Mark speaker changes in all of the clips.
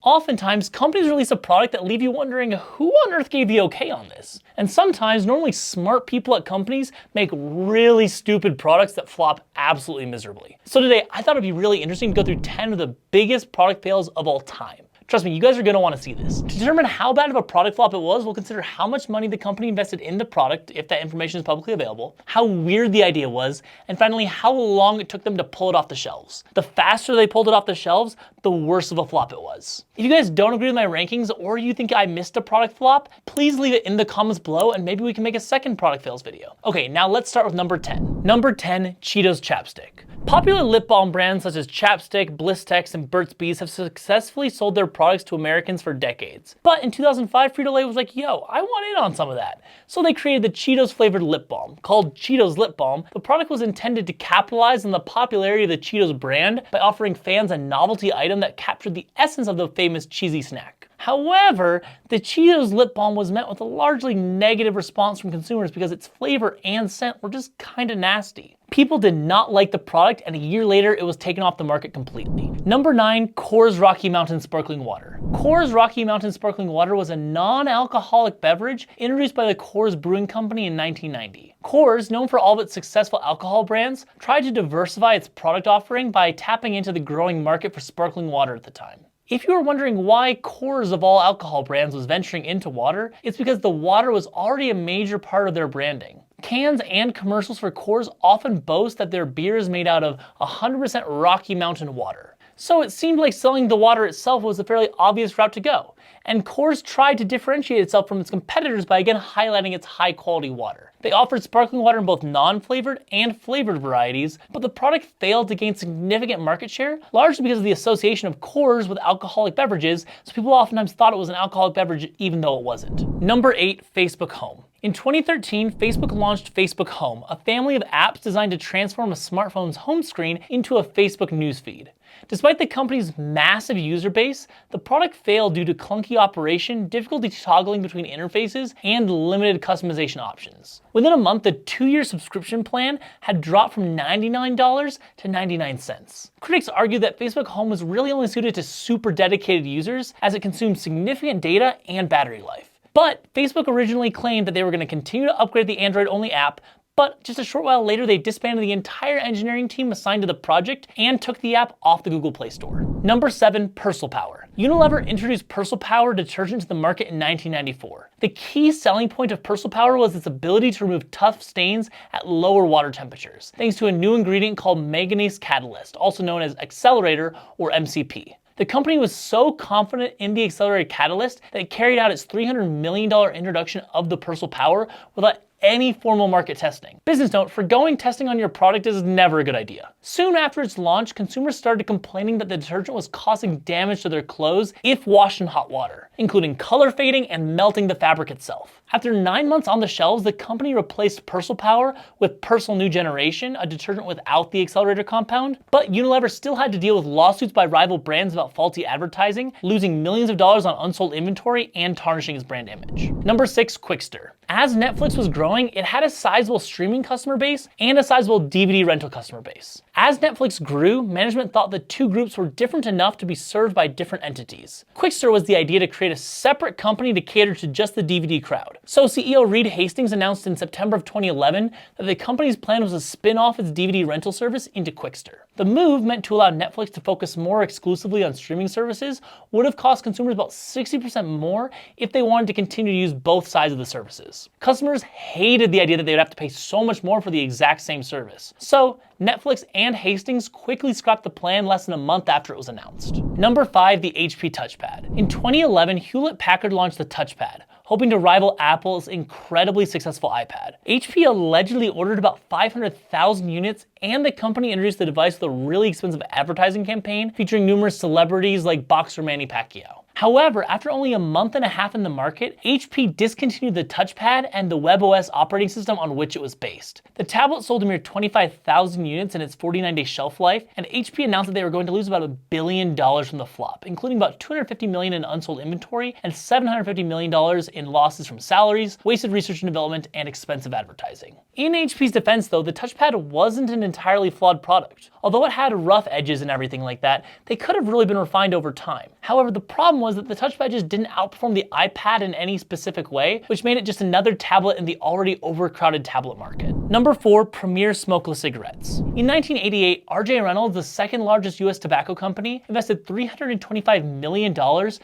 Speaker 1: Oftentimes, companies release a product that leave you wondering who on earth gave the okay on this. And sometimes, normally smart people at companies make really stupid products that flop absolutely miserably. So today, I thought it'd be really interesting to go through 10 of the biggest product fails of all time. Trust me, you guys are gonna wanna see this. To determine how bad of a product flop it was, we'll consider how much money the company invested in the product, if that information is publicly available, how weird the idea was, and finally, how long it took them to pull it off the shelves. The faster they pulled it off the shelves, the worse of a flop it was. If you guys don't agree with my rankings, or you think I missed a product flop, please leave it in the comments below, and maybe we can make a second product fails video. Okay, now let's start with number 10. Number 10, Cheetos chapstick. Popular lip balm brands such as Chapstick, Blistex, and Burt's Bees have successfully sold their products to Americans for decades. But in 2005, Frito-Lay was like, yo, I want in on some of that. So they created the Cheetos flavored lip balm. Called Cheetos Lip Balm, the product was intended to capitalize on the popularity of the Cheetos brand by offering fans a novelty item that captured the essence of the famous cheesy snack. However, the Cheetos lip balm was met with a largely negative response from consumers because its flavor and scent were just kinda nasty. People did not like the product, and a year later, it was taken off the market completely. Number 9, Coors Rocky Mountain Sparkling Water. Coors Rocky Mountain Sparkling Water was a non-alcoholic beverage introduced by the Coors Brewing Company in 1990. Coors, known for all of its successful alcohol brands, tried to diversify its product offering by tapping into the growing market for sparkling water at the time. If you were wondering why Coors of all alcohol brands was venturing into water, it's because the water was already a major part of their branding. Cans and commercials for Coors often boast that their beer is made out of 100% Rocky Mountain water. So it seemed like selling the water itself was a fairly obvious route to go. And Coors tried to differentiate itself from its competitors by again highlighting its high quality water. They offered sparkling water in both non-flavored and flavored varieties, but the product failed to gain significant market share, largely because of the association of Coors with alcoholic beverages, so people oftentimes thought it was an alcoholic beverage even though it wasn't. Number 8, Facebook Home. In 2013, Facebook launched Facebook Home, a family of apps designed to transform a smartphone's home screen into a Facebook newsfeed. Despite the company's massive user base, the product failed due to clunky operation, difficulty toggling between interfaces, and limited customization options. Within a month, the 2-year subscription plan had dropped from $99 to 99 cents. Critics argue that Facebook Home was really only suited to super dedicated users, as it consumed significant data and battery life. But Facebook originally claimed that they were going to continue to upgrade the Android-only app, but just a short while later they disbanded the entire engineering team assigned to the project and took the app off the Google Play Store. Number 7, Persil Power. Unilever introduced Persil Power detergent to the market in 1994. The key selling point of Persil Power was its ability to remove tough stains at lower water temperatures, thanks to a new ingredient called manganese catalyst, also known as accelerator or MCP. The company was so confident in the accelerated catalyst that it carried out its $300 million introduction of the Persil Power without any formal market testing. Business note, forgoing testing on your product is never a good idea. Soon after its launch, consumers started complaining that the detergent was causing damage to their clothes if washed in hot water, including color fading and melting the fabric itself. After 9 months on the shelves, the company replaced Persil Power with Persil New Generation, a detergent without the accelerator compound, but Unilever still had to deal with lawsuits by rival brands about faulty advertising, losing millions of dollars on unsold inventory and tarnishing its brand image. Number 6, Quickster. As Netflix was growing, it had a sizable streaming customer base and a sizable DVD rental customer base. As Netflix grew, management thought the two groups were different enough to be served by different entities. Quickster was the idea to create a separate company to cater to just the DVD crowd. So CEO Reed Hastings announced in September of 2011 that the company's plan was to spin off its DVD rental service into Quickster. The move, meant to allow Netflix to focus more exclusively on streaming services, would have cost consumers about 60% more if they wanted to continue to use both sides of the services. Customers hated the idea that they would have to pay so much more for the exact same service. So Netflix and Hastings quickly scrapped the plan less than a month after it was announced. Number 5, the HP touchpad. In 2011, Hewlett-Packard launched the touchpad, hoping to rival Apple's incredibly successful iPad. HP allegedly ordered about 500,000 units, and the company introduced the device with a really expensive advertising campaign featuring numerous celebrities like boxer Manny Pacquiao. However, after only a month and a half in the market, HP discontinued the touchpad and the WebOS operating system on which it was based. The tablet sold a mere 25,000 units in its 49-day shelf life, and HP announced that they were going to lose about $1 billion from the flop, including about $250 million in unsold inventory and $750 million in losses from salaries, wasted research and development, and expensive advertising. In HP's defense though, the touchpad wasn't an entirely flawed product. Although it had rough edges and everything like that, they could have really been refined over time. However, the problem was that the touchpad just didn't outperform the iPad in any specific way, which made it just another tablet in the already overcrowded tablet market. Number 4, Premier Smokeless Cigarettes. In 1988, R.J. Reynolds, the second largest US tobacco company, invested $325 million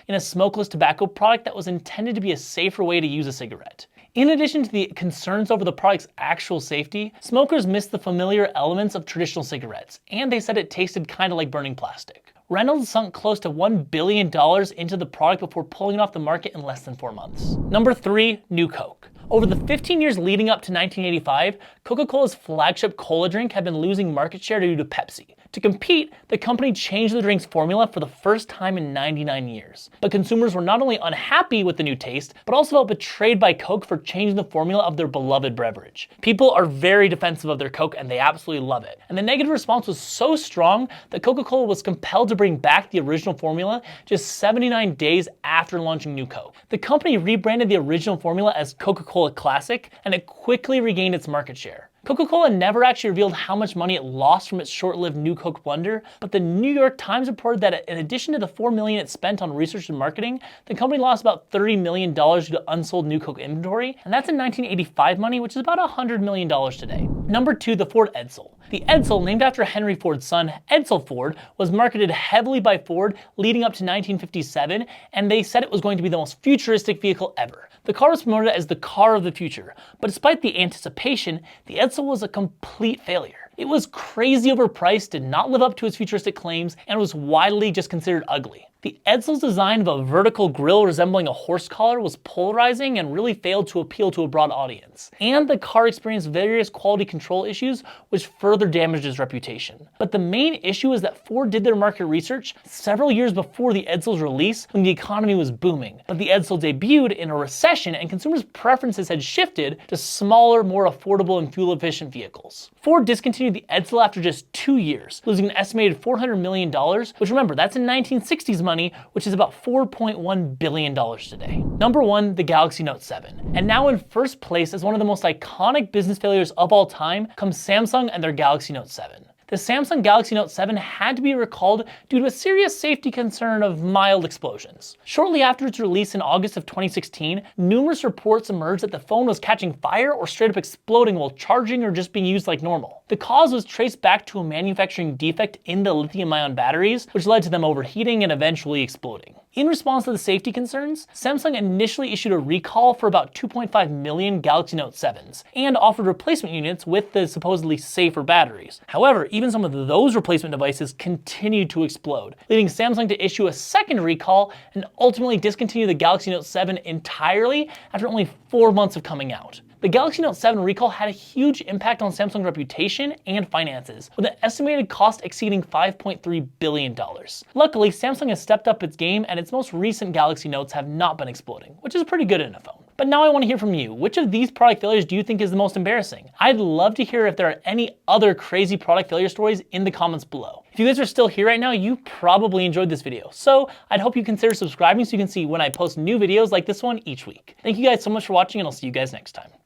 Speaker 1: in a smokeless tobacco product that was intended to be a safer way to use a cigarette. In addition to the concerns over the product's actual safety, smokers missed the familiar elements of traditional cigarettes, and they said it tasted kind of like burning plastic. Reynolds sunk close to $1 billion into the product before pulling it off the market in less than 4 months. Number 3, New Coke. Over the 15 years leading up to 1985, Coca-Cola's flagship cola drink had been losing market share due to Pepsi. To compete, the company changed the drink's formula for the first time in 99 years. But consumers were not only unhappy with the new taste, but also felt betrayed by Coke for changing the formula of their beloved beverage. People are very defensive of their Coke and they absolutely love it. And the negative response was so strong that Coca-Cola was compelled to bring back the original formula just 79 days after launching New Coke. The company rebranded the original formula as Coca-Cola Classic, and it quickly regained its market share. Coca-Cola never actually revealed how much money it lost from its short-lived New Coke blunder, but the New York Times reported that in addition to the $4 million it spent on research and marketing, the company lost about $30 million due to unsold New Coke inventory, and that's in 1985 money, which is about $100 million today. Number 2, the Ford Edsel. The Edsel, named after Henry Ford's son, Edsel Ford, was marketed heavily by Ford leading up to 1957, and they said it was going to be the most futuristic vehicle ever. The car was promoted as the car of the future, but despite the anticipation, the Edsel was a complete failure. It was crazy overpriced, did not live up to its futuristic claims, and was widely just considered ugly. The Edsel's design of a vertical grille resembling a horse collar was polarizing and really failed to appeal to a broad audience. And the car experienced various quality control issues, which further damaged its reputation. But the main issue is that Ford did their market research several years before the Edsel's release when the economy was booming. But the Edsel debuted in a recession and consumers' preferences had shifted to smaller, more affordable and fuel-efficient vehicles. Ford discontinued the Edsel after just 2 years, losing an estimated $400 million, which remember, that's in 1960s money, which is about $4.1 billion today. Number 1, the Galaxy Note 7. And now in first place as one of the most iconic business failures of all time comes Samsung and their Galaxy Note 7. The Samsung Galaxy Note 7 had to be recalled due to a serious safety concern of mild explosions. Shortly after its release in August of 2016, numerous reports emerged that the phone was catching fire or straight up exploding while charging or just being used like normal. The cause was traced back to a manufacturing defect in the lithium-ion batteries, which led to them overheating and eventually exploding. In response to the safety concerns, Samsung initially issued a recall for about 2.5 million Galaxy Note 7s and offered replacement units with the supposedly safer batteries. However, even some of those replacement devices continued to explode, leading Samsung to issue a second recall and ultimately discontinue the Galaxy Note 7 entirely after only 4 months of coming out. The Galaxy Note 7 recall had a huge impact on Samsung's reputation and finances, with an estimated cost exceeding $5.3 billion. Luckily, Samsung has stepped up its game and its most recent Galaxy Notes have not been exploding, which is pretty good in a phone. But now I want to hear from you. Which of these product failures do you think is the most embarrassing? I'd love to hear if there are any other crazy product failure stories in the comments below. If you guys are still here right now, you probably enjoyed this video. So I'd hope you consider subscribing so you can see when I post new videos like this one each week. Thank you guys so much for watching and I'll see you guys next time.